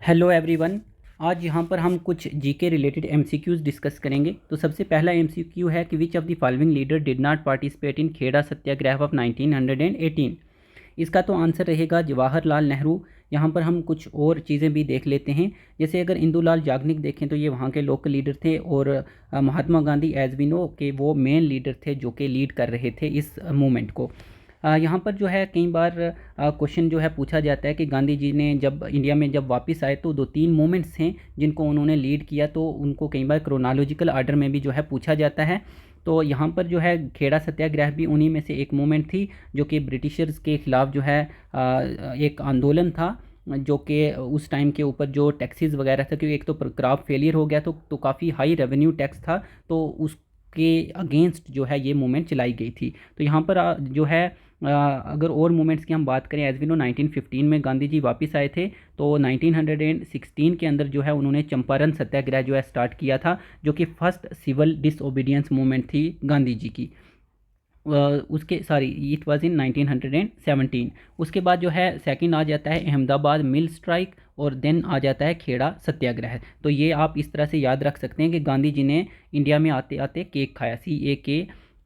Hello everyone. आज यहाँ पर हम कुछ जीके रिलेटेड एमसीक्यूज़ डिस्कस करेंगे। तो सबसे पहला एमसीक्यू है कि which of the following leader did not participate in Kheda Satyagraha of 1918। इसका तो आंसर रहेगा जवाहरलाल नेहरू। यहाँ पर हम कुछ और चीज़ें भी देख लेते हैं। जैसे अगर इंदुलाल याग्निक देखें तो ये वहाँ के लोकल लीडर थे, और Mahatma Gandhi as we no के वो मेन लीडर थे जो कि लीड कर रहे थे इस मूवमेंट को। यहाँ पर जो है कई बार क्वेश्चन जो है पूछा जाता है कि गांधी जी ने जब इंडिया में जब वापस आए तो दो तीन मूवमेंट्स हैं जिनको उन्होंने लीड किया, तो उनको कई बार क्रोनोलॉजिकल आर्डर में भी जो है पूछा जाता है। तो यहाँ पर जो है खेड़ा सत्याग्रह भी उन्हीं में से एक मूवमेंट थी जो कि ब्रिटिशर्स के ख़िलाफ़ जो है एक आंदोलन था, जो कि उस टाइम के ऊपर जो टैक्सेस वगैरह था, क्योंकि एक तो क्रॉप फेलियर हो गया तो काफ़ी हाई रेवेन्यू टैक्स था, तो उसके अगेंस्ट जो है ये मूवमेंट चलाई गई थी। तो यहाँ पर जो है अगर और मूवमेंट्स की हम बात करें, एज वी नो 1915 में गांधी जी वापस आए थे, तो 1916 के अंदर जो है उन्होंने चंपारण सत्याग्रह जो है स्टार्ट किया था, जो कि फर्स्ट सिविल डिसओबीडियंस मूवमेंट थी गांधी जी की। उसके सॉरी इट वाज इन 1917। उसके बाद जो है सेकंड आ जाता है अहमदाबाद मिल स्ट्राइक, और देन आ जाता है खेड़ा सत्याग्रह। तो ये आप इस तरह से याद रख सकते हैं कि गांधी जी ने इंडिया में आते आते केक खाया, CAK।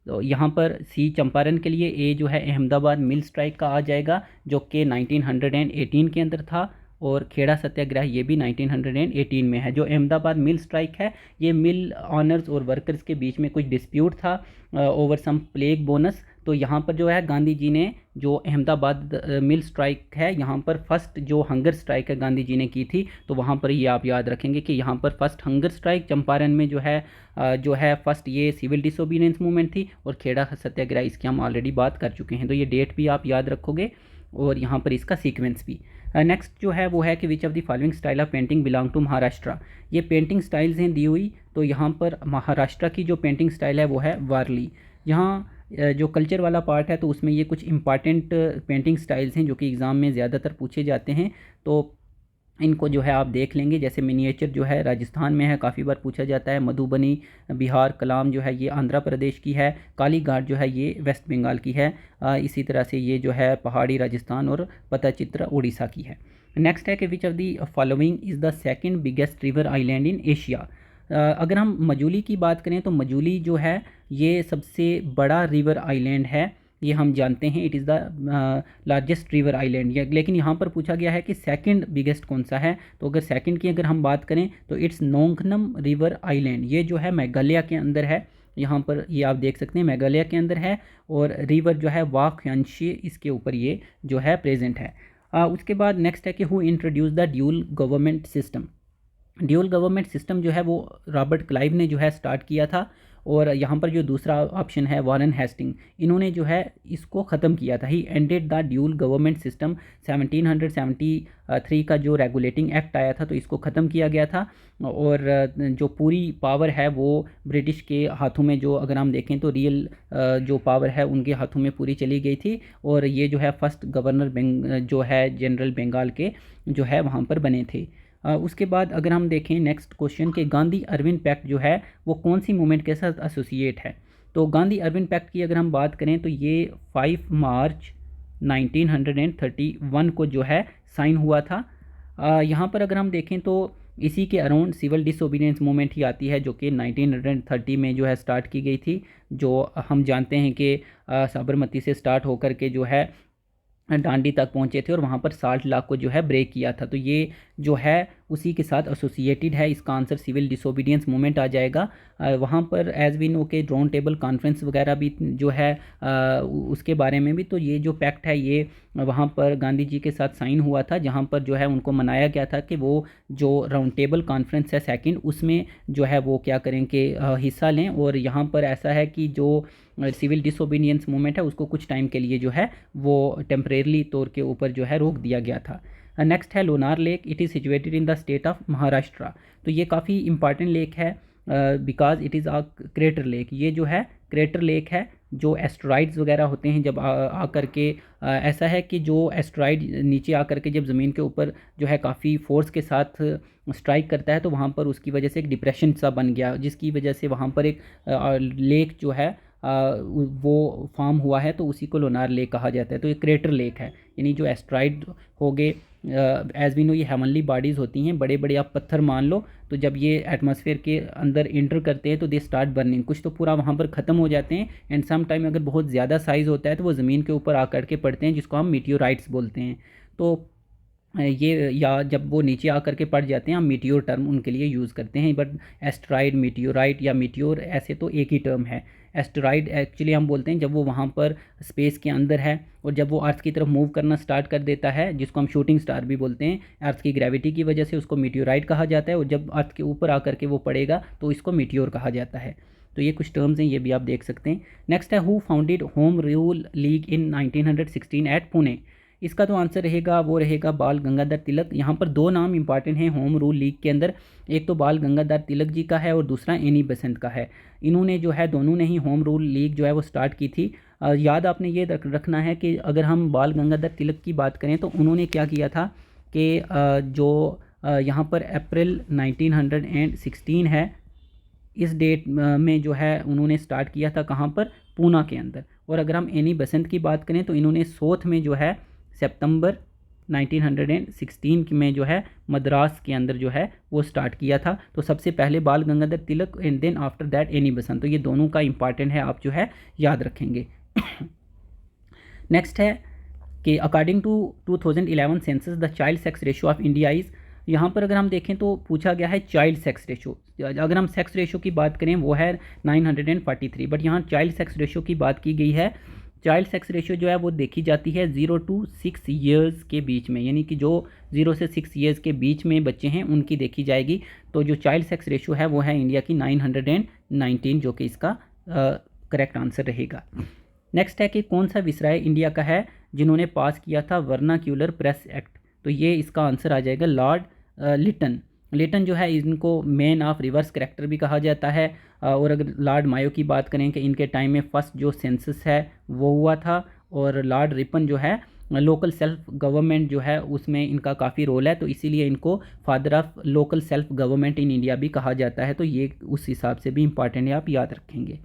तो यहाँ पर सी चंपारण के लिए, ए जो है अहमदाबाद मिल स्ट्राइक का आ जाएगा जो कि 1918 के अंदर था, और खेड़ा सत्याग्रह ये भी 1918 में है। जो अहमदाबाद मिल स्ट्राइक है, ये मिल ऑनर्स और वर्कर्स के बीच में कुछ डिस्प्यूट था ओवर सम प्लेग बोनस। तो यहाँ पर जो है गांधी जी ने जो अहमदाबाद मिल स्ट्राइक है, यहाँ पर फर्स्ट जो हंगर स्ट्राइक है गांधी जी ने की थी, तो वहाँ पर ये आप याद रखेंगे कि यहाँ पर फर्स्ट हंगर स्ट्राइक चंपारण में जो है फर्स्ट ये सिविल डिसोबीडियंस मूवमेंट थी, और खेड़ा सत्याग्रह इसकी हम ऑलरेडी बात कर चुके हैं। तो ये डेट भी आप याद रखोगे, और यहाँ पर इसका सीक्वेंस भी। नेक्स्ट जो है वो है कि which of the following style of painting belong to Maharashtra. ये पेंटिंग स्टाइल्स हैं दी हुई, तो यहाँ पर महाराष्ट्र की जो पेंटिंग स्टाइल है वो है वारली। यहाँ जो कल्चर वाला पार्ट है तो उसमें ये कुछ इंपॉर्टेंट पेंटिंग स्टाइल्स हैं जो कि एग्ज़ाम में ज़्यादातर पूछे जाते हैं, तो इनको जो है आप देख लेंगे। जैसे मिनिएचर जो है राजस्थान में है, काफ़ी बार पूछा जाता है। मधुबनी बिहार, कलाम जो है ये आंध्र प्रदेश की है, काली घाट जो है ये वेस्ट बंगाल की है, इसी तरह से ये जो है पहाड़ी राजस्थान और पतचित्र उड़ीसा की है। नेक्स्ट है कि which of the following is the second biggest river island in Asia. अगर हम मजूली की बात करें तो मजूली जो है ये सबसे बड़ा रिवर आइलैंड है, ये हम जानते हैं। It is the largest river island. लेकिन यहाँ पर पूछा गया है कि सेकंड बिगेस्ट कौन सा है, तो अगर सेकंड की अगर हम बात करें तो इट्स नोंगनम रिवर आइलैंड। ये जो है मेघालय के अंदर है, यहाँ पर ये आप देख सकते हैं मेघालय के अंदर है, और रिवर जो है वाख्यांशी इसके ऊपर ये जो है प्रेजेंट है। उसके बाद नेक्स्ट है कि who introduce the dual government system. Dual government system जो है वो रॉबर्ट क्लाइव ने जो है स्टार्ट किया था, और यहाँ पर जो दूसरा ऑप्शन है वारन हेस्टिंग, इन्होंने जो है इसको ख़त्म किया था। He ended the dual government system. 1773 का जो रेगुलेटिंग एक्ट आया था तो इसको ख़त्म किया गया था, और जो पूरी पावर है वो ब्रिटिश के हाथों में, जो अगर हम देखें तो रियल जो पावर है उनके हाथों में पूरी चली गई थी, और ये जो है फर्स्ट गवर्नर जो है जनरल बंगाल के जो है वहाँ पर बने थे। उसके बाद अगर हम देखें नेक्स्ट क्वेश्चन के गांधी अरविंद पैक्ट जो है वो कौन सी मूवमेंट के साथ एसोसिएट है। तो गांधी अरविंद पैक्ट की अगर हम बात करें तो ये 5 मार्च 1931 को जो है साइन हुआ था। यहाँ पर अगर हम देखें तो इसी के अराउंड सिविल डिसोबीडियंस मूवमेंट ही आती है, जो कि 1930 में जो है स्टार्ट की गई थी, जो हम जानते हैं कि साबरमती से स्टार्ट होकर के जो है डांडी तक पहुंचे थे, और वहां पर 60 लाख को जो है ब्रेक किया था। तो ये जो है उसी के साथ एसोसिएटेड है। इसका आंसर सिविल डिसोबीडियंस मूवमेंट आ जाएगा। वहाँ पर एज वी नो के राउंड टेबल कॉन्फ्रेंस वगैरह भी जो है उसके बारे में भी, तो ये जो पैक्ट है ये वहाँ पर गांधी जी के साथ साइन हुआ था, जहाँ पर जो है उनको मनाया गया था कि वो जो राउंड टेबल कॉन्फ्रेंस है सेकंड, उसमें जो है वो क्या करें कि हिस्सा लें। और यहाँ पर ऐसा है कि जो सिविल डिसोबीडियंस मूवमेंट है उसको कुछ टाइम के लिए जो है वो टेम्परेरली तौर के ऊपर जो है रोक दिया गया था। नेक्स्ट है Lonar lake. It is situated in the state of Maharashtra. तो ये काफ़ी इंपॉर्टेंट लेक है because it is a crater lake. ये जो है क्रेटर लेक है, जो एस्ट्रॉइड्स वगैरह होते हैं जब आकर के ऐसा है कि जो एस्ट्रॉइड नीचे आकर के जब ज़मीन के ऊपर जो है काफ़ी फोर्स के साथ स्ट्राइक करता है, तो वहाँ पर उसकी वजह से एक डिप्रेशन सा बन गया, जिसकी वजह से वहाँ पर एक लेक जो है वो फॉर्म हुआ है, तो उसी को लोनार लेक कहा जाता है। तो ये क्रेटर लेक है, यानी जो एस्ट्रॉइड हो गए, एज वी नो ये हेवनली बॉडीज़ होती हैं, बड़े बड़े आप पत्थर मान लो, तो जब ये एटमॉस्फेयर के अंदर इंटर करते हैं तो दे स्टार्ट बर्निंग, कुछ तो पूरा वहाँ पर ख़त्म हो जाते हैं, एंड सम टाइम अगर बहुत ज़्यादा साइज़ होता है तो वो ज़मीन के ऊपर आकर के पड़ते हैं, जिसको हम मीटियोराइट्स बोलते हैं। तो ये, या जब वो नीचे आकर के पड़ जाते हैं, हम मीटियोर टर्म उनके लिए यूज़ करते हैं, बट एस्ट्रॉइड, मीटियोराइट या मीटियोर ऐसे तो एक ही टर्म है। एस्ट्रॉइड एक्चुअली हम बोलते हैं जब वो वहाँ पर स्पेस के अंदर है, और जब वो अर्थ की तरफ मूव करना स्टार्ट कर देता है, जिसको हम शूटिंग स्टार भी बोलते हैं, अर्थ की ग्रेविटी की वजह से उसको मीटियोराइट कहा जाता है, और जब अर्थ के ऊपर आकर के वो पड़ेगा तो इसको मीटियोर कहा जाता है। तो ये कुछ टर्म्स हैं, ये भी आप देख सकते हैं। नेक्स्ट है, who founded home rule league in 1916 at Pune. इसका तो आंसर रहेगा, वो रहेगा बाल गंगाधर तिलक। यहाँ पर दो नाम इंपॉर्टेंट हैं होम रूल लीग के अंदर, एक तो बाल गंगाधर तिलक जी का है और दूसरा एनी बेसेंट का है। इन्होंने जो है, दोनों ने ही होम रूल लीग जो है वो स्टार्ट की थी। याद आपने ये रखना है कि अगर हम बाल गंगाधर तिलक की बात करें तो उन्होंने क्या किया था कि जो यहाँ पर अप्रैल 1916 है, इस डेट में जो है उन्होंने स्टार्ट किया था, कहाँ पर, पूना के अंदर। और अगर हम एनी बेसेंट की बात करें तो इन्होंने सोथ में जो है सितंबर 1916 में जो है मद्रास के अंदर जो है वो स्टार्ट किया था। तो सबसे पहले Bal Gangadhar Tilak and then after that Annie Besant. तो ये दोनों का इंपॉर्टेंट है, आप जो है याद रखेंगे। नेक्स्ट है कि according to 2011 census the child sex ratio of India is. यहाँ पर अगर हम देखें तो पूछा गया है चाइल्ड सेक्स रेशो। अगर हम सेक्स रेशो की बात करें वो है 943, बट यहाँ चाइल्ड सेक्स रेशो की बात की गई है। चाइल्ड सेक्स रेशियो जो है वो देखी जाती है 0 to 6 ईयर्स के बीच में, यानी कि जो 0 से 6 ईयर्स के बीच में बच्चे हैं उनकी देखी जाएगी। तो जो चाइल्ड सेक्स रेशियो है वो है इंडिया की 919, जो कि इसका करेक्ट आंसर रहेगा। नेक्स्ट है कि कौन सा विसराय इंडिया का है जिन्होंने पास किया था वर्नाक्यूलर प्रेस एक्ट। तो ये इसका आंसर आ जाएगा लॉर्ड लिटन। लिटन जो है, इनको मैन ऑफ रिवर्स करेक्टर भी कहा जाता है। और अगर लॉर्ड मायो की बात करें कि इनके टाइम में फर्स्ट जो सेंसस है वो हुआ था, और लॉर्ड रिपन जो है लोकल सेल्फ गवर्नमेंट जो है उसमें इनका काफ़ी रोल है, तो इसीलिए इनको father of local self government in India भी कहा जाता है। तो ये उस हिसाब से भी इम्पॉर्टेंट है, आप याद रखेंगे।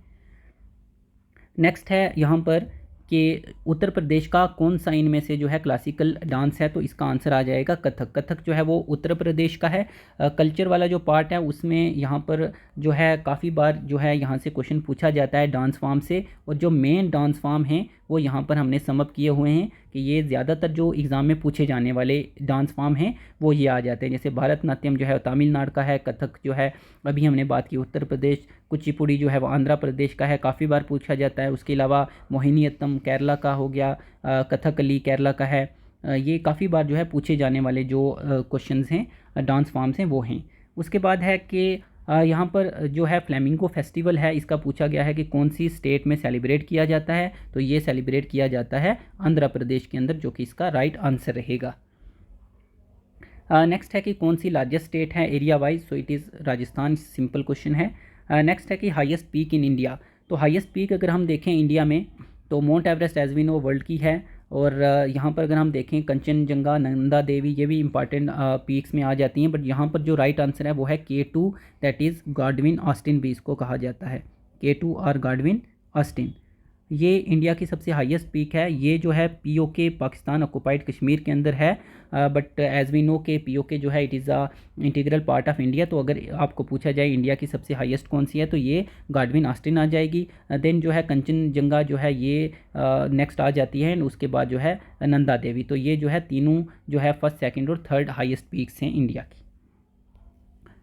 नेक्स्ट है यहाँ पर कि उत्तर प्रदेश का कौन सा इनमें से जो है क्लासिकल डांस है। तो इसका आंसर आ जाएगा कथक। कथक जो है वो उत्तर प्रदेश का है। कल्चर वाला जो पार्ट है उसमें यहाँ पर जो है काफ़ी बार जो है यहाँ से क्वेश्चन पूछा जाता है डांस फॉर्म से, और जो मेन डांस फॉर्म हैं वो यहाँ पर हमने सम अप किए हुए हैं कि ये ज़्यादातर जो एग्ज़ाम में पूछे जाने वाले डांस फॉर्म हैं वो ये आ जाते हैं। जैसे भरतनाट्यम जो है तमिलनाडु का है, कथक जो है अभी हमने बात की उत्तर प्रदेश, कुचिपुड़ी जो है वो आंध्र प्रदेश का है, काफ़ी बार पूछा जाता है। उसके अलावा मोहिनीअट्टम केरला का हो गया, कथकली केरला का है। ये काफ़ी बार जो है पूछे जाने वाले जो क्वेश्चंस हैं डांस फॉर्म्स हैं वो हैं। उसके बाद है कि यहाँ पर जो है फ्लेमिंगो फेस्टिवल है, इसका पूछा गया है कि कौन सी स्टेट में सेलिब्रेट किया जाता है। तो ये सेलिब्रेट किया जाता है आंध्र प्रदेश के अंदर, जो कि इसका राइट आंसर रहेगा। नेक्स्ट है कि कौन सी लार्जेस्ट स्टेट है area wise. So it is Rajasthan, simple question है। नेक्स्ट है कि हाईएस्ट पीक इन इंडिया। तो हाईएस्ट पीक अगर हम देखें इंडिया में तो Mount Everest as we know world की है, और यहाँ पर अगर हम देखें कंचनजंगा, नंदा देवी, ये भी इंपॉर्टेंट पीक्स में आ जाती हैं। बट यहाँ पर जो राइट आंसर है वो है K2, that is Godwin Austen भी इसको कहा जाता है, K2 और गॉडविन ऑस्टिन। ये इंडिया की सबसे हाईएस्ट पीक है। ये जो है POK पाकिस्तान ऑक्युपाइड कश्मीर के अंदर है, बट एज वी नो के POK जो है it is a integral part of India. तो अगर आपको पूछा जाए इंडिया की सबसे हाईएस्ट कौन सी है तो ये गॉडविन ऑस्टिन आ जाएगी। देन जो है कंचनजंगा जो है ये नेक्स्ट आ जाती है, उसके बाद जो है नंदा देवी। तो ये जो है तीनों जो है फर्स्ट, सेकेंड और थर्ड हाईएस्ट पीक्स हैं इंडिया की।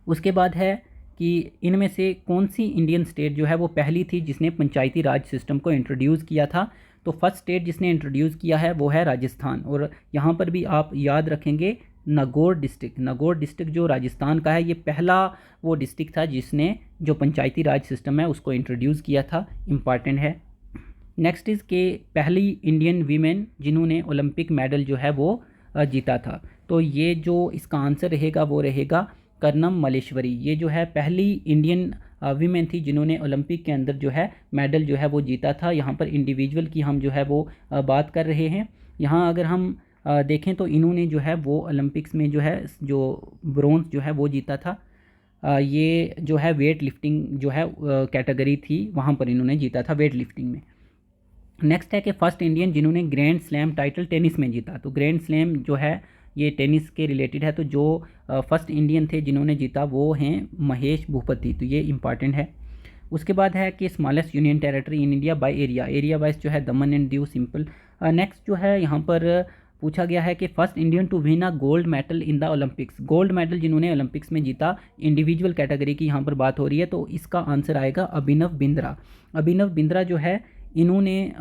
उसके बाद है कि इनमें से कौन सी इंडियन स्टेट जो है वो पहली थी जिसने पंचायती राज सिस्टम को इंट्रोड्यूस किया था। तो फर्स्ट स्टेट जिसने इंट्रोड्यूस किया है वो है राजस्थान, और यहाँ पर भी आप याद रखेंगे नागौर डिस्ट्रिक्ट। नागौर डिस्ट्रिक्ट जो राजस्थान का है, ये पहला वो डिस्ट्रिक्ट था जिसने जो पंचायती राज सिस्टम है उसको इंट्रोड्यूस किया था, इम्पॉर्टेंट है। नेक्स्ट इज़ के पहली इंडियन वीमेन जिन्होंने ओलंपिक मेडल जो है वो जीता था। तो ये जो इसका आंसर रहेगा वो रहेगा कर्नम मलेश्वरी। ये जो है पहली इंडियन वीमेन थी जिन्होंने ओलंपिक के अंदर जो है मेडल जो है वो जीता था। यहाँ पर इंडिविजुअल की हम जो है वो बात कर रहे हैं। यहाँ अगर हम देखें तो इन्होंने जो है वो ओलंपिक्स में जो है जो ब्रोंज जो है वो जीता था। ये जो है वेट लिफ्टिंग जो है कैटेगरी थी, वहाँ पर इन्होंने जीता था वेट लिफ्टिंग में। नेक्स्ट है कि फर्स्ट इंडियन जिन्होंने ग्रैंड स्लैम टाइटल टेनिस में जीता। तो ग्रैंड स्लैम जो है ये टेनिस के रिलेटेड है, तो जो फर्स्ट इंडियन थे जिन्होंने जीता वो हैं महेश भूपति, तो ये इंपॉर्टेंट है। उसके बाद है कि smallest union territory in India by area wise जो है दमन एंड दीव सिंपल। नेक्स्ट जो है यहाँ पर पूछा गया है कि first Indian to win a gold medal in the Olympics. Gold medal जिन्होंने ओलंपिक्स में जीता, इंडिविजुअल कैटेगरी की यहाँ पर बात हो रही है, तो इसका आंसर आएगा अभिनव बिंद्रा। अभिनव बिंद्रा जो है इन्होंने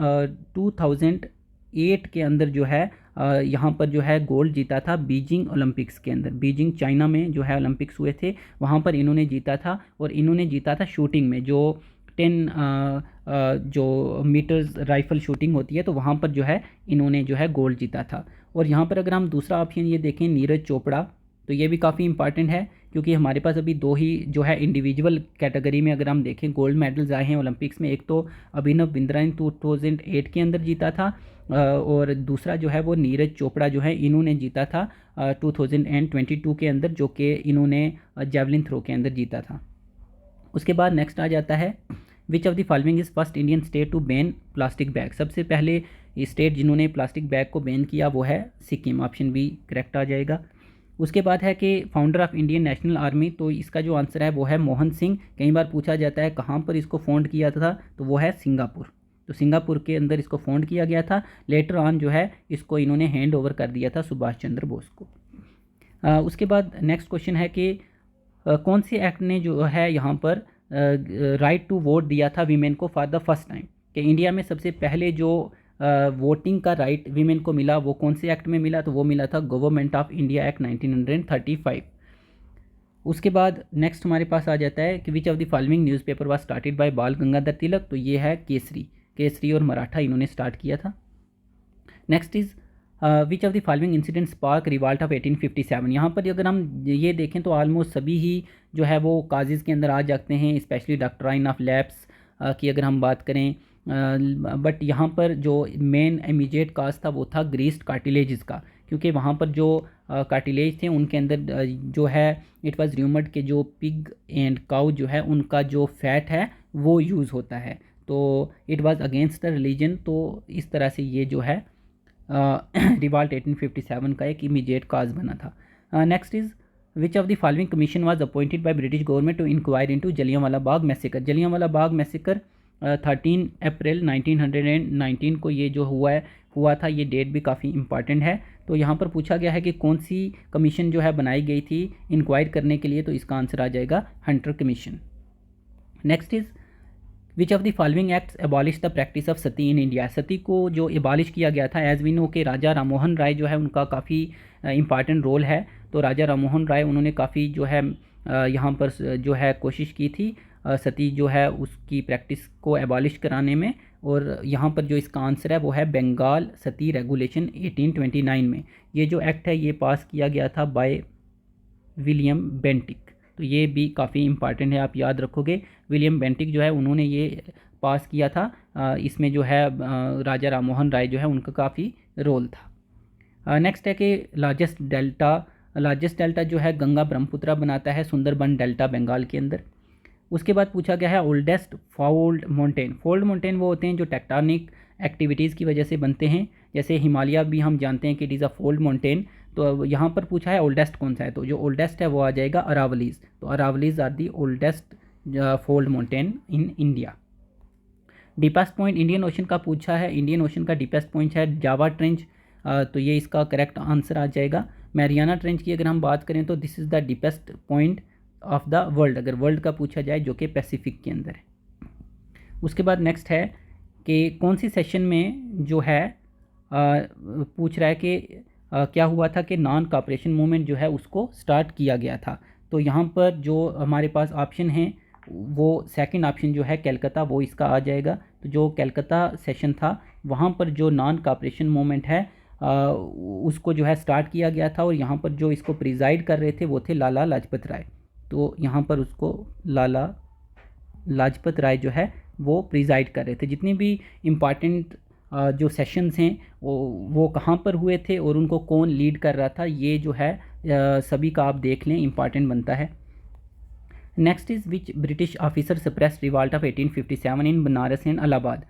2008 के अंदर जो है यहाँ पर जो है गोल्ड जीता था बीजिंग ओलंपिक्स के अंदर। बीजिंग चाइना में जो है ओलंपिक्स हुए थे, वहाँ पर इन्होंने जीता था, और इन्होंने जीता था शूटिंग में, जो 10 जो मीटर्स राइफल शूटिंग होती है, तो वहाँ पर जो है इन्होंने जो है गोल्ड जीता था। और यहाँ पर अगर हम दूसरा ऑप्शन ये देखें नीरज चोपड़ा, तो ये भी काफ़ी इंपॉर्टेंट है, क्योंकि हमारे पास अभी दो ही जो है इंडिविजुअल कैटेगरी में अगर हम देखें गोल्ड मेडल्स आए हैं ओलंपिक्स में। एक तो अभिनव बिंद्रा ने 2008 के अंदर जीता था, और दूसरा जो है वो नीरज चोपड़ा जो है इन्होंने जीता था 2022 के अंदर, जो कि इन्होंने जेवलिन थ्रो के अंदर जीता था। उसके बाद नेक्स्ट आ जाता है which of the following is first Indian state to ban plastic bag. सबसे पहले स्टेट जिन्होंने प्लास्टिक बैग को बैन किया वो है सिक्किम, ऑप्शन बी करेक्ट आ जाएगा। उसके बाद है कि founder of Indian national army, तो इसका जो आंसर है वो है मोहन सिंह। कई बार पूछा जाता है कहाँ पर इसको फाउंड किया था, तो वो है सिंगापुर। तो सिंगापुर के अंदर इसको फाउंड किया गया था। लेटर ऑन जो है इसको इन्होंने हैंड ओवर कर दिया था सुभाष चंद्र बोस को। उसके बाद नेक्स्ट क्वेश्चन है कि कौन से एक्ट ने जो है यहाँ पर राइट टू वोट दिया था वीमेन को फॉर द फर्स्ट टाइम, कि इंडिया में सबसे पहले जो वोटिंग का राइट वीमेन को मिला वो कौन से एक्ट में मिला, तो वो मिला था गवर्नमेंट ऑफ इंडिया एक्ट 1935। उसके बाद नेक्स्ट हमारे पास आ जाता है कि which of the following newspaper was started by बाल गंगाधर तिलक, तो ये है केसरी और मराठा इन्होंने स्टार्ट किया था। Next is which of the following incident spark revolt of 1857। यहाँ पर अगर हम ये देखें तो ऑलमोस्ट सभी ही जो है वो काजेज़ के अंदर आ जाते हैं, स्पेशली डॉक्ट्राइन ऑफ लैप्स की अगर हम बात करें, बट यहाँ पर जो मेन इमीडिएट काज था वो था ग्रीस्ड कार्टिलेजेस का, क्योंकि वहाँ पर जो कार्टिलेज थे उनके अंदर जो है इट वाज र्यूमर्ड के जो पिग एंड काउ जो है उनका जो फैट है वो यूज़ होता है, तो it was against the religion. तो इस तरह से ये जो है रिवाल्ट 1857 का एक इमीडिएट काज बना था। Next is which of the following commission was appointed by British government to inquire into Jallianwala Bagh massacre. Jallianwala Bagh massacre 13 अप्रैल 1919 को ये जो हुआ था, ये डेट भी काफ़ी इंपॉर्टेंट है। तो यहाँ पर पूछा गया है कि कौन सी कमीशन जो है बनाई गई थी इंक्वायर करने के लिए, तो इसका आंसर आ जाएगा Hunter commission. Next is which of the following acts abolish the practice of sati in India. Sati को जो एबॉलिश किया गया था, एज वी नो के राजा राममोहन राय जो है उनका काफ़ी इंपॉर्टेंट रोल है। तो राजा राममोहन राय उन्होंने काफ़ी जो है यहाँ पर जो है कोशिश की थी सती जो है उसकी प्रैक्टिस को एबॉलिश कराने में, और यहाँ पर जो इसका आंसर है वो है बंगाल सती रेगुलेशन 1829 में। ये जो एक्ट है ये पास किया गया था बाय विलियम बेंटिक, तो ये भी काफ़ी इंपॉर्टेंट है, आप याद रखोगे। विलियम बेंटिक जो है उन्होंने ये पास किया था, इसमें जो है राजा राममोहन राय जो है उनका काफ़ी रोल था। नेक्स्ट है कि लार्जेस्ट डेल्टा जो है गंगा ब्रह्मपुत्रा बनाता है सुंदरबन डेल्टा बंगाल के अंदर। उसके बाद पूछा गया है ओल्डेस्ट फोल्ड माउंटेन वो होते हैं जो टेक्टोनिक एक्टिविटीज़ की वजह से बनते हैं, जैसे हिमालय भी हम जानते हैं कि it is a fold mountain. तो यहाँ पर पूछा है ओल्डेस्ट कौन सा है, तो जो ओल्डेस्ट है वो आ जाएगा अरावलीज। तो Aravallis are the oldest fold mountain in India. Deepest point Indian Ocean का पूछा है, इंडियन ओशन का डीपेस्ट पॉइंट है जावा ट्रेंच, तो ये इसका करेक्ट आंसर आ जाएगा। मैरियाना ट्रेंच की अगर हम बात करें तो this is the deepest point of the world, अगर वर्ल्ड का पूछा जाए, जो कि पैसिफिक के अंदर है। उसके बाद नेक्स्ट है कि कौन सी सेशन में जो है पूछ रहा है कि क्या हुआ था कि नॉन कॉपरेशन मूवमेंट जो है उसको स्टार्ट किया गया था। तो यहाँ पर जो हमारे पास ऑप्शन है वो सेकंड ऑप्शन जो है कलकत्ता, वो इसका आ जाएगा। तो जो कलकत्ता सेशन था वहाँ पर जो नॉन कॉपरेशन मूवमेंट है उसको जो है स्टार्ट किया गया था, और यहाँ पर जो इसको प्रिजाइड कर रहे थे वो थे लाला लाजपत राय। तो यहाँ पर उसको लाला लाजपत राय जो है वो प्रिजाइड कर रहे थे। जितनी भी इम्पॉर्टेंट जो सेशंस हैं वो कहाँ पर हुए थे और उनको कौन लीड कर रहा था, ये जो है सभी का आप देख लें, इम्पॉर्टेंट बनता है। Next is which British officer suppress revolt of 1857 in Banaras and Allahabad.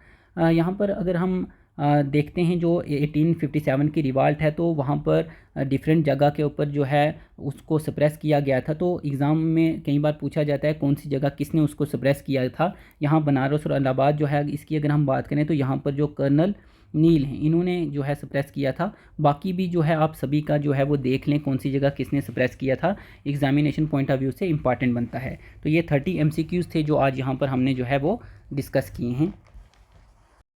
यहाँ पर अगर हम देखते हैं जो 1857 की रिवाल्ट है, तो वहाँ पर डिफरेंट जगह के ऊपर जो है उसको सप्रेस किया गया था। तो एग्ज़ाम में कई बार पूछा जाता है कौन सी जगह किसने उसको सप्रेस किया था। यहाँ बनारस और इलाहाबाद जो है, इसकी अगर हम बात करें तो यहाँ पर जो कर्नल नील हैं इन्होंने जो है सप्रेस किया था। बाकी भी जो है आप सभी का जो है वो देख लें कौन सी जगह किसने सप्रेस किया था, एग्जामिनेशन पॉइंट ऑफ व्यू से इंपॉर्टेंट बनता है। तो ये 30 MCQs थे जो आज यहाँ पर हमने जो है वो डिस्कस किए हैं।